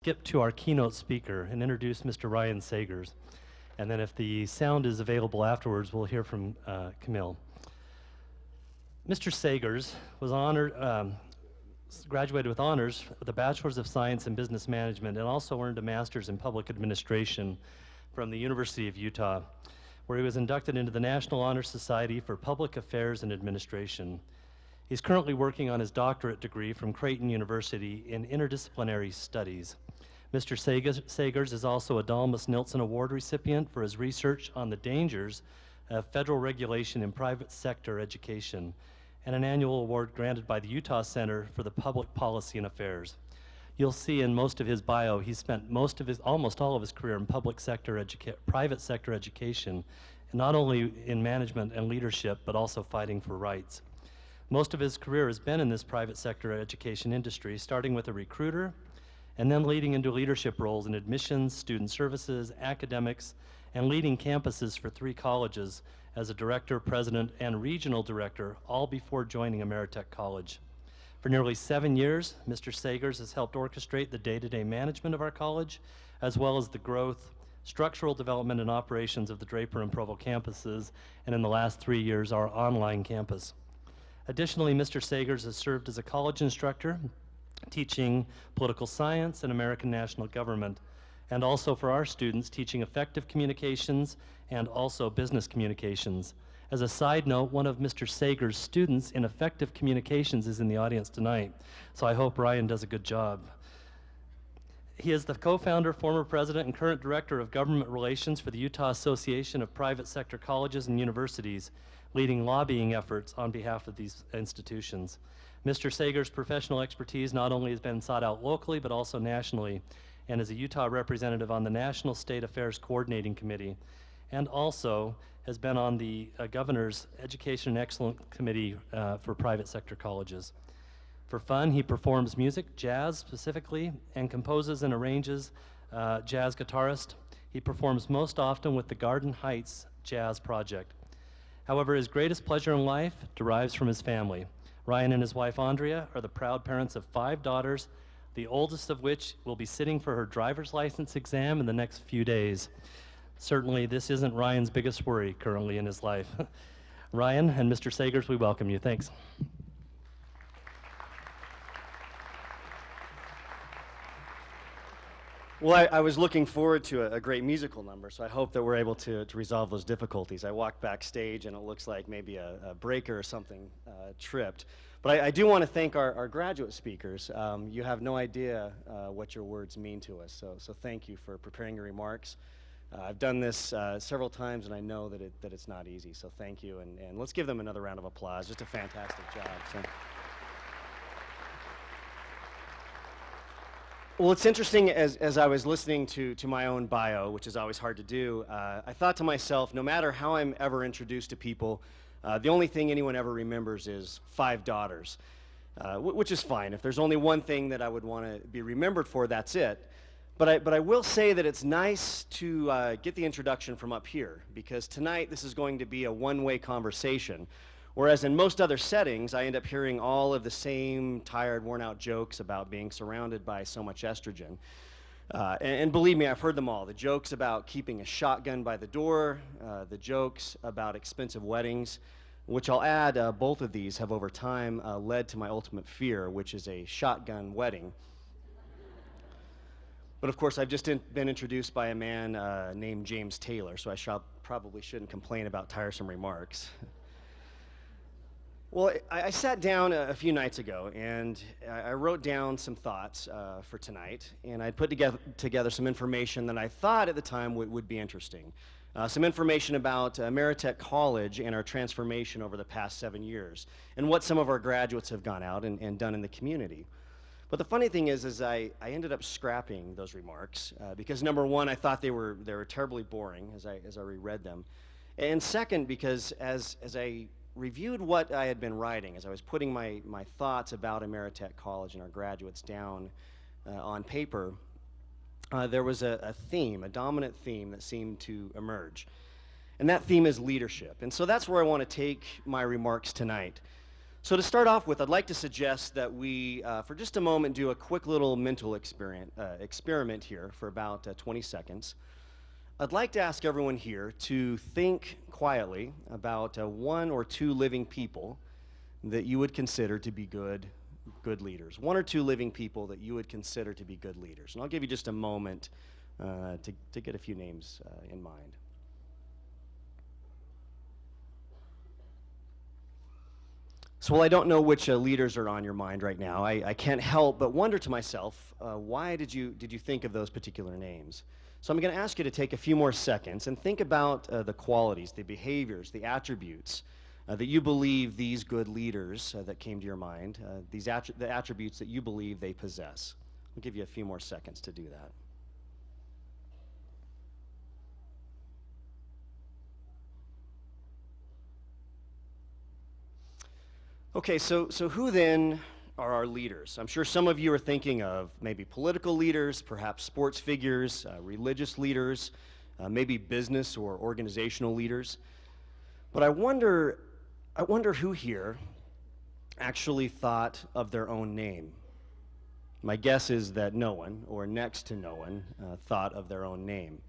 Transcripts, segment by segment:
skip to our keynote speaker and introduce Mr. Ryan Sagers. And then if the sound is available afterwards, we'll hear from Camille. Mr. Sagers was graduated with honors with a Bachelor's of Science in Business Management and also earned a Master's in Public Administration from the University of Utah, where he was inducted into the National Honor Society for Public Affairs and Administration. He's currently working on his doctorate degree from Creighton University in Interdisciplinary Studies. Mr. Sagers is also a Dalmas-Nilsson Award recipient for his research on the dangers of federal regulation in private sector education, and an annual award granted by the Utah Center for the Public Policy and Affairs. You'll see in most of his bio, he spent almost all of his career in private sector education, and not only in management and leadership, but also fighting for rights. Most of his career has been in this private sector education industry, starting with a recruiter, and then leading into leadership roles in admissions, student services, academics, and leading campuses for 3 colleges as a director, president, and regional director, all before joining Ameritech College. For nearly 7 years, Mr. Sagers has helped orchestrate the day-to-day management of our college, as well as the growth, structural development, and operations of the Draper and Provo campuses, and in the last 3 years, our online campus. Additionally, Mr. Sagers has served as a college instructor, teaching political science and American national government, and also for our students, teaching effective communications and also business communications. As a side note, one of Mr. Sagers' students in effective communications is in the audience tonight, so I hope Ryan does a good job. He is the co-founder, former president, and current director of government relations for the Utah Association of Private Sector Colleges and Universities, leading lobbying efforts on behalf of these institutions. Mr. Sagers' professional expertise not only has been sought out locally, but also nationally, and is a Utah representative on the National State Affairs Coordinating Committee, and also has been on the Governor's Education and Excellence Committee for private sector colleges. For fun, he performs music, jazz specifically, and composes and arranges jazz guitarist. He performs most often with the Garden Heights Jazz Project. However, his greatest pleasure in life derives from his family. Ryan and his wife Andrea are the proud parents of 5 daughters, the oldest of which will be sitting for her driver's license exam in the next few days. Certainly, this isn't Ryan's biggest worry currently in his life. Ryan and Mr. Sagers, we welcome you. Thanks. Well, I was looking forward to a great musical number, so I hope that we're able to resolve those difficulties. I walked backstage, and it looks like maybe a breaker or something tripped. But I do want to thank our graduate speakers. You have no idea what your words mean to us, so thank you for preparing your remarks. I've done this several times, and I know that it's not easy, so thank you. And let's give them another round of applause. Just a fantastic job. So. Well, it's interesting, as I was listening to my own bio, which is always hard to do, I thought to myself, no matter how I'm ever introduced to people, the only thing anyone ever remembers is 5 daughters, which is fine. If there's only one thing that I would want to be remembered for, that's it. But I will say that it's nice to get the introduction from up here, because tonight this is going to be a one-way conversation. Whereas in most other settings, I end up hearing all of the same tired, worn-out jokes about being surrounded by so much estrogen. And believe me, I've heard them all. The jokes about keeping a shotgun by the door, the jokes about expensive weddings, which I'll add, both of these have over time led to my ultimate fear, which is a shotgun wedding. But of course, I've just been introduced by a man named James Taylor, so I probably shouldn't complain about tiresome remarks. Well, I sat down a few nights ago, and I wrote down some thoughts for tonight, and I put together some information that I thought at the time would be interesting. Some information about Ameritech College and our transformation over the past 7 years, and what some of our graduates have gone out and done in the community. But the funny thing is I ended up scrapping those remarks because, number one, I thought they were terribly boring as I reread them, and second, because as I reviewed what I had been writing, as I was putting my thoughts about Ameritech College and our graduates down on paper, there was a theme, a dominant theme that seemed to emerge. And that theme is leadership. And so that's where I want to take my remarks tonight. So to start off with, I'd like to suggest that we, for just a moment, do a quick little mental experiment here for about 20 seconds. I'd like to ask everyone here to think quietly about one or two living people that you would consider to be good leaders. One or two living people that you would consider to be good leaders. And I'll give you just a moment to get a few names in mind. So while I don't know which leaders are on your mind right now, I can't help but wonder to myself, why did you think of those particular names? So I'm going to ask you to take a few more seconds and think about the qualities, the behaviors, the attributes that you believe these good leaders that came to your mind, the attributes that you believe they possess. I'll give you a few more seconds to do that. Okay, so who then are our leaders? I'm sure some of you are thinking of maybe political leaders, perhaps sports figures, religious leaders, maybe business or organizational leaders. But I wonder who here actually thought of their own name. My guess is that no one, or next to no one, thought of their own name.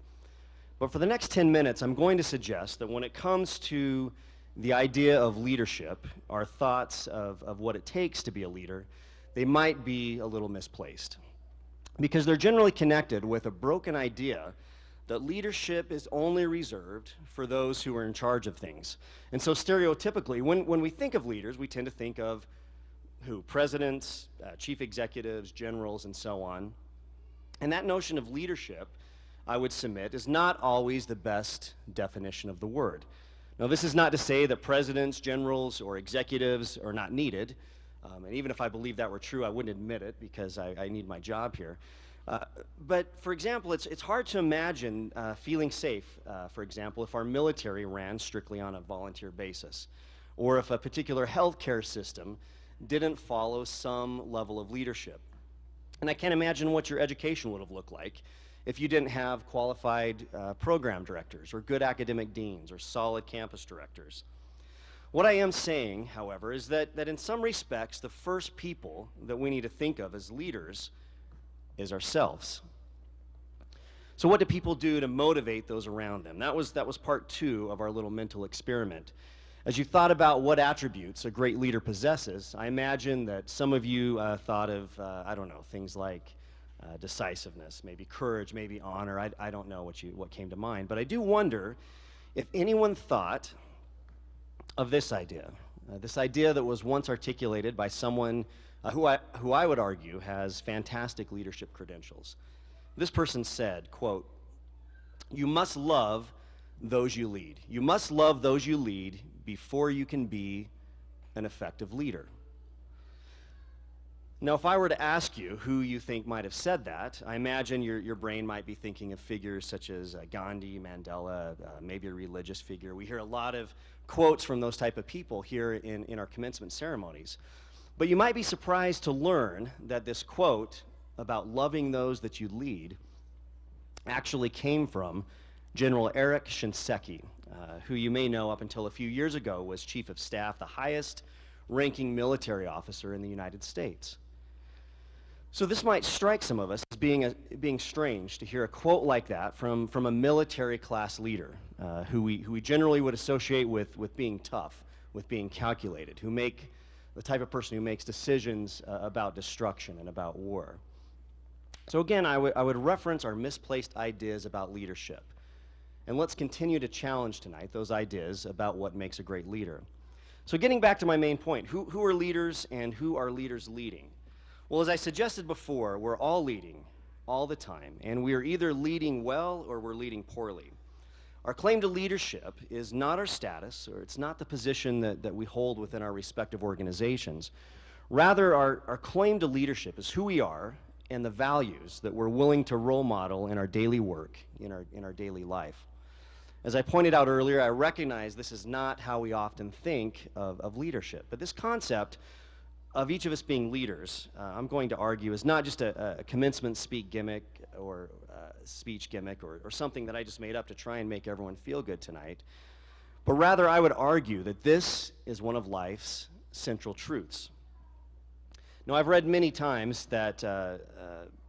But for the next 10 minutes, I'm going to suggest that when it comes to the idea of leadership, our thoughts of what it takes to be a leader, they might be a little misplaced. Because they're generally connected with a broken idea that leadership is only reserved for those who are in charge of things. And so stereotypically, when we think of leaders, we tend to think of who? Presidents, chief executives, generals, and so on. And that notion of leadership, I would submit, is not always the best definition of the word. Now, this is not to say that presidents, generals, or executives are not needed. And even if I believed that were true, I wouldn't admit it because I need my job here. But for example, it's hard to imagine feeling safe, for example, if our military ran strictly on a volunteer basis, or if a particular healthcare system didn't follow some level of leadership. And I can't imagine what your education would have looked like if you didn't have qualified program directors, or good academic deans, or solid campus directors. What I am saying, however, is that in some respects, the first people that we need to think of as leaders is ourselves. So what do people do to motivate those around them? That was part two of our little mental experiment. As you thought about what attributes a great leader possesses, I imagine that some of you thought of, I don't know, things like decisiveness, maybe courage, maybe honor. I don't know what came to mind, but I do wonder if anyone thought of this idea that was once articulated by someone who I would argue has fantastic leadership credentials. This person said, quote, "You must love those you lead. You must love those you lead before you can be an effective leader." Now, if I were to ask you who you think might have said that, I imagine your brain might be thinking of figures such as Gandhi, Mandela, maybe a religious figure. We hear a lot of quotes from those type of people here in our commencement ceremonies. But you might be surprised to learn that this quote about loving those that you lead actually came from General Eric Shinseki, who you may know up until a few years ago was Chief of Staff, the highest ranking military officer in the United States. So this might strike some of us as being strange to hear a quote like that from a military class leader who we generally would associate with being tough, with being calculated, the type of person who makes decisions about destruction and about war. So again, I would reference our misplaced ideas about leadership. And let's continue to challenge tonight those ideas about what makes a great leader. So getting back to my main point, who are leaders and who are leaders leading? Well, as I suggested before, we're all leading all the time, and we are either leading well or we're leading poorly. Our claim to leadership is not our status, or it's not the position that we hold within our respective organizations. Rather, our claim to leadership is who we are and the values that we're willing to role model in our daily work, in our daily life. As I pointed out earlier, I recognize this is not how we often think of leadership, but this concept of each of us being leaders, I'm going to argue, is not just a commencement speech gimmick or something that I just made up to try and make everyone feel good tonight, but rather I would argue that this is one of life's central truths. Now, I've read many times that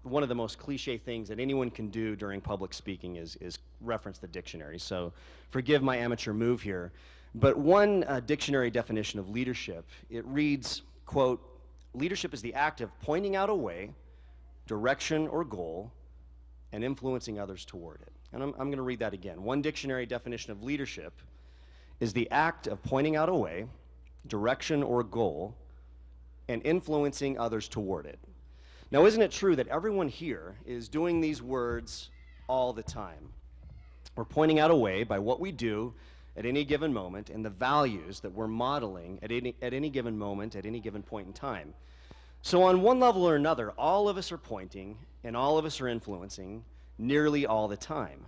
one of the most cliche things that anyone can do during public speaking is reference the dictionary. So forgive my amateur move here. But one dictionary definition of leadership, it reads, quote, "Leadership is the act of pointing out a way, direction, or goal, and influencing others toward it." And I'm going to read that again. One dictionary definition of leadership is the act of pointing out a way, direction, or goal, and influencing others toward it. Now, isn't it true that everyone here is doing these words all the time? We're pointing out a way by what we do at any given moment and the values that we're modeling at any given moment, at any given point in time. So on one level or another, all of us are pointing and all of us are influencing nearly all the time.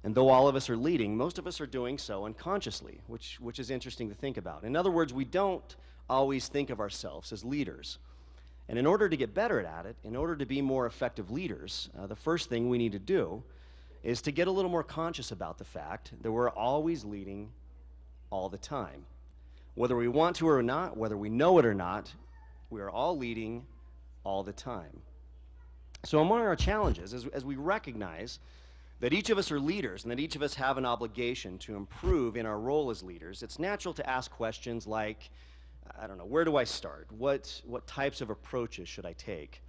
And though all of us are leading, most of us are doing so unconsciously, which is interesting to think about. In other words, we don't always think of ourselves as leaders. And in order to get better at it, in order to be more effective leaders, the first thing we need to do is to get a little more conscious about the fact that we're always leading all the time. Whether we want to or not, whether we know it or not, we are all leading all the time. So among our challenges, as we recognize that each of us are leaders and that each of us have an obligation to improve in our role as leaders, it's natural to ask questions like, I don't know, where do I start? What types of approaches should I take?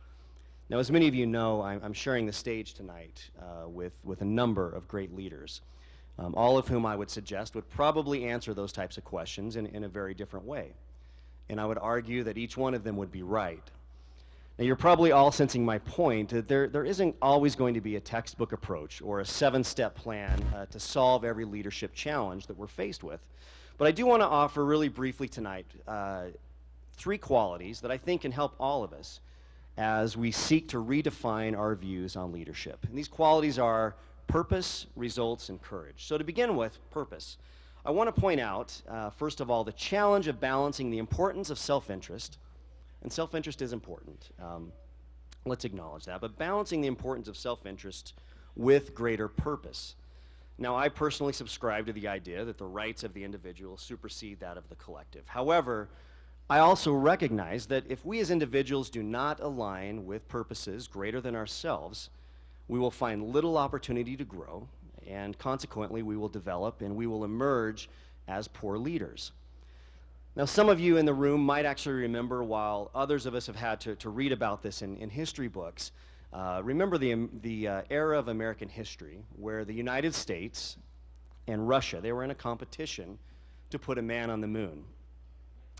Now, as many of you know, I'm sharing the stage tonight with a number of great leaders, all of whom I would suggest would probably answer those types of questions in a very different way. And I would argue that each one of them would be right. Now, you're probably all sensing my point that there isn't always going to be a textbook approach or a 7-step plan to solve every leadership challenge that we're faced with. But I do want to offer really briefly tonight 3 qualities that I think can help all of us as we seek to redefine our views on leadership. And these qualities are purpose, results, and courage. So to begin with, purpose. I want to point out, first of all, the challenge of balancing the importance of self-interest, and self-interest is important. Let's acknowledge that, but balancing the importance of self-interest with greater purpose. Now, I personally subscribe to the idea that the rights of the individual supersede that of the collective. However, I also recognize that if we as individuals do not align with purposes greater than ourselves, we will find little opportunity to grow, and consequently, we will develop and we will emerge as poor leaders. Now, some of you in the room might actually remember, while others of us have had to read about this in history books, remember the era of American history where the United States and Russia, they were in a competition to put a man on the moon.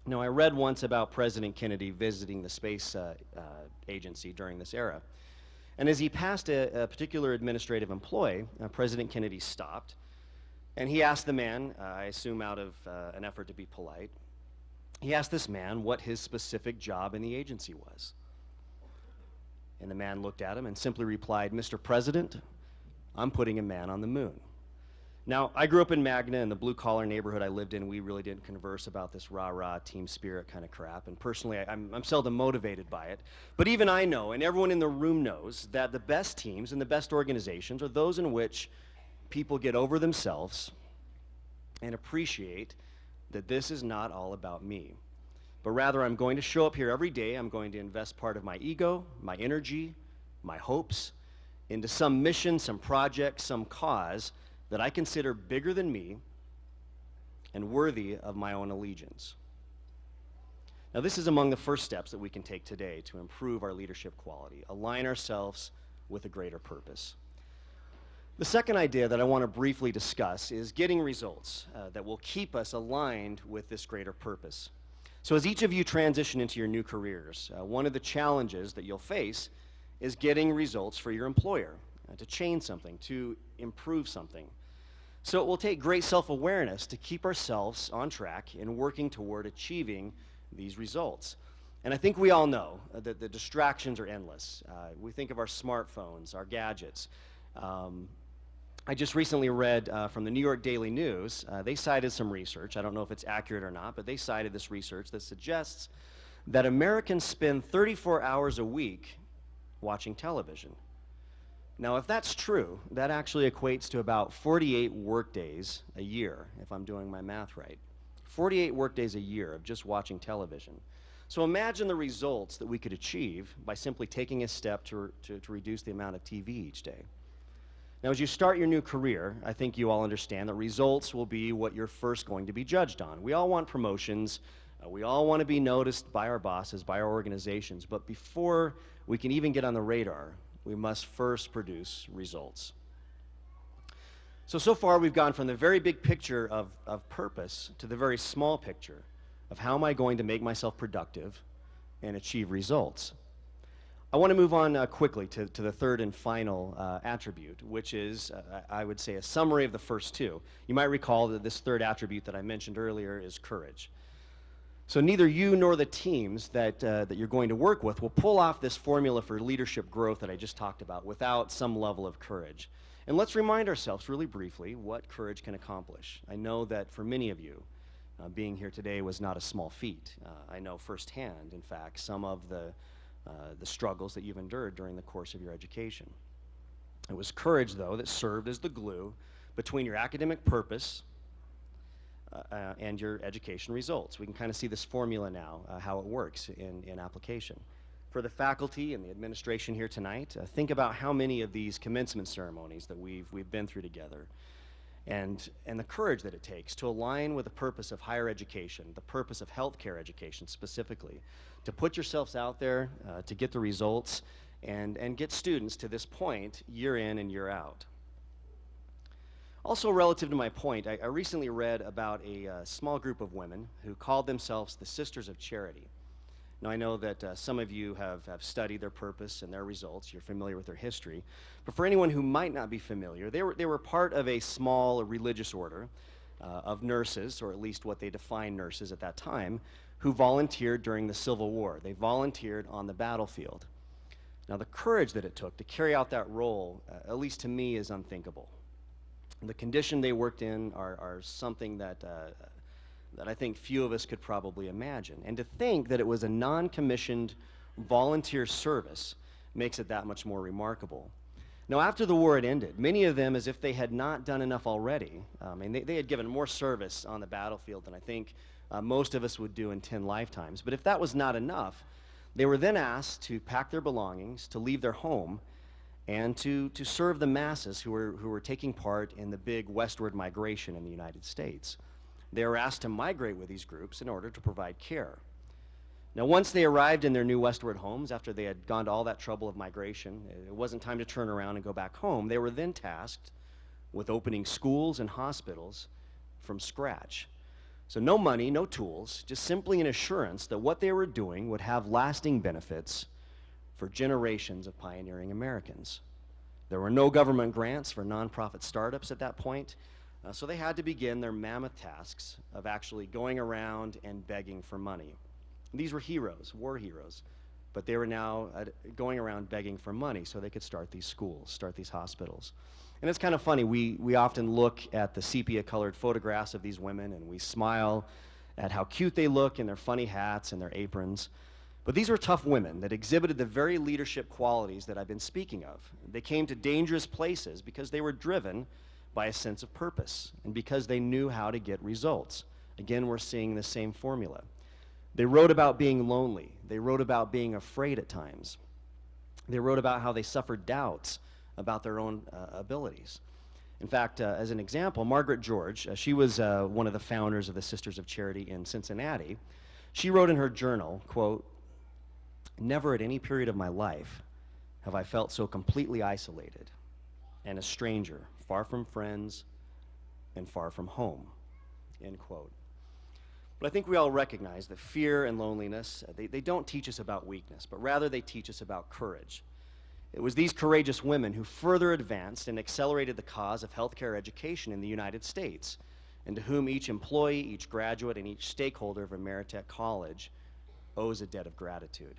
Now, I read once about President Kennedy visiting the space agency during this era. And as he passed a particular administrative employee, President Kennedy stopped, and he asked the man, I assume out of an effort to be polite, he asked this man what his specific job in the agency was. And the man looked at him and simply replied, "Mr. President, I'm putting a man on the moon." Now, I grew up in Magna, in the blue-collar neighborhood I lived in. We really didn't converse about this rah-rah team spirit kind of crap, and personally, I'm seldom motivated by it. But even I know, and everyone in the room knows, that the best teams and the best organizations are those in which people get over themselves and appreciate that this is not all about me. But rather, I'm going to show up here every day. I'm going to invest part of my ego, my energy, my hopes into some mission, some project, some cause that I consider bigger than me and worthy of my own allegiance. Now, this is among the first steps that we can take today to improve our leadership quality, align ourselves with a greater purpose. The second idea that I want to briefly discuss is getting results that will keep us aligned with this greater purpose. So as each of you transition into your new careers, one of the challenges that you'll face is getting results for your employer, to change something, to improve something. So it will take great self-awareness to keep ourselves on track in working toward achieving these results. And I think we all know that the distractions are endless. We think of our smartphones, our gadgets. I just recently read from the New York Daily News, they cited some research, I don't know if it's accurate or not, but they cited this research that suggests that Americans spend 34 hours a week watching television. Now, if that's true, that actually equates to about 48 work days a year, if I'm doing my math right. 48 workdays a year of just watching television. So imagine the results that we could achieve by simply taking a step to reduce the amount of TV each day. Now, as you start your new career, I think you all understand that results will be what you're first going to be judged on. We all want promotions. We all want to be noticed by our bosses, by our organizations. But before we can even get on the radar, we must first produce results. So far we've gone from the very big picture of purpose to the very small picture of how am I going to make myself productive and achieve results. I want to move on quickly to the third and final attribute, which is, I would say, a summary of the first two. You might recall that this third attribute that I mentioned earlier is courage. So neither you nor the teams that you're going to work with will pull off this formula for leadership growth that I just talked about without some level of courage. And let's remind ourselves really briefly what courage can accomplish. I know that for many of you, being here today was not a small feat. I know firsthand, in fact, some of the struggles that you've endured during the course of your education. It was courage, though, that served as the glue between your academic purpose and your education results. We can kind of see this formula now, how it works in application. For the faculty and the administration here tonight, think about how many of these commencement ceremonies that we've been through together, and the courage that it takes to align with the purpose of higher education, the purpose of healthcare education specifically, to put yourselves out there, to get the results, and get students to this point year in and year out. Also, relative to my point, I recently read about a small group of women who called themselves the Sisters of Charity. Now, I know that some of you have studied their purpose and their results. You're familiar with their history. But for anyone who might not be familiar, they were part of a small religious order of nurses, or at least what they defined nurses at that time, who volunteered during the Civil War. They volunteered on the battlefield. Now, the courage that it took to carry out that role, at least to me, is unthinkable. The condition they worked in are something that I think few of us could probably imagine. And to think that it was a non-commissioned volunteer service makes it that much more remarkable. Now, after the war had ended, many of them, as if they had not done enough already, and they had given more service on the battlefield than I think most of us would do in 10 lifetimes. But if that was not enough, they were then asked to pack their belongings, to leave their home, and to serve the masses who were taking part in the big westward migration in the United States. They were asked to migrate with these groups in order to provide care. Now, once they arrived in their new westward homes, after they had gone to all that trouble of migration, it wasn't time to turn around and go back home. They were then tasked with opening schools and hospitals from scratch. So no money, no tools, just simply an assurance that what they were doing would have lasting benefits for generations of pioneering Americans. There were no government grants for nonprofit startups at that point. So they had to begin their mammoth tasks of actually going around and begging for money. These were heroes, war heroes, but they were now going around begging for money so they could start these schools, start these hospitals. And it's kind of funny, we often look at the sepia-colored photographs of these women and we smile at how cute they look in their funny hats and their aprons. But these were tough women that exhibited the very leadership qualities that I've been speaking of. They came to dangerous places because they were driven by a sense of purpose, and because they knew how to get results. Again, we're seeing the same formula. They wrote about being lonely. They wrote about being afraid at times. They wrote about how they suffered doubts about their own abilities. In fact, as an example, Margaret George, she was one of the founders of the Sisters of Charity in Cincinnati. She wrote in her journal, quote, "Never at any period of my life have I felt so completely isolated and a stranger, far from friends and far from home," end quote. But I think we all recognize that fear and loneliness, they don't teach us about weakness, but rather they teach us about courage. It was these courageous women who further advanced and accelerated the cause of healthcare education in the United States, and to whom each employee, each graduate, and each stakeholder of Ameritech College owes a debt of gratitude.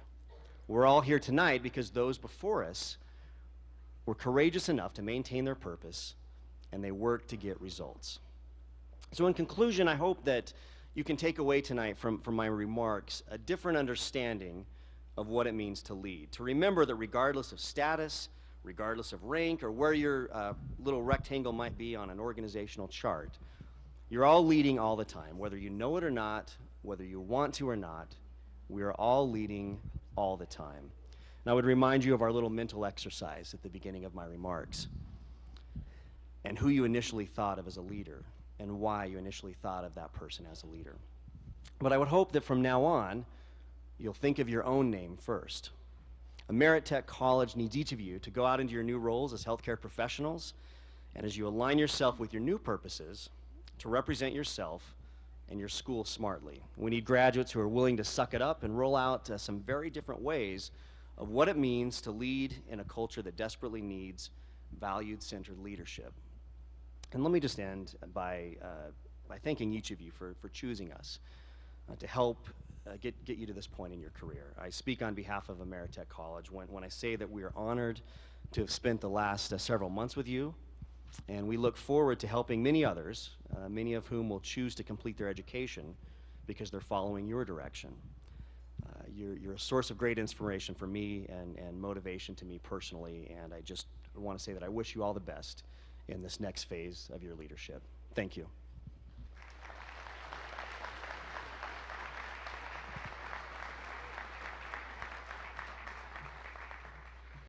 We're all here tonight because those before us were courageous enough to maintain their purpose, and they worked to get results. So in conclusion, I hope that you can take away tonight from my remarks a different understanding of what it means to lead. To remember that regardless of status, regardless of rank, or where your little rectangle might be on an organizational chart, You're all leading all the time, whether you know it or not, whether you want to or not. We are all leading all the time. And I would remind you of our little mental exercise at the beginning of my remarks, and who you initially thought of as a leader, and why you initially thought of that person as a leader. But I would hope that from now on, you'll think of your own name first. Ameritech College needs each of you to go out into your new roles as healthcare professionals, and as you align yourself with your new purposes, to represent yourself and your school smartly. We need graduates who are willing to suck it up and roll out some very different ways of what it means to lead in a culture that desperately needs valued-centered leadership. And let me just end by thanking each of you for choosing us to help get you to this point in your career. I speak on behalf of Ameritech College when I say that we are honored to have spent the last several months with you, and we look forward to helping many others, many of whom will choose to complete their education because they're following your direction. You're a source of great inspiration for me and motivation to me personally, and I just want to say that I wish you all the best in this next phase of your leadership. Thank you.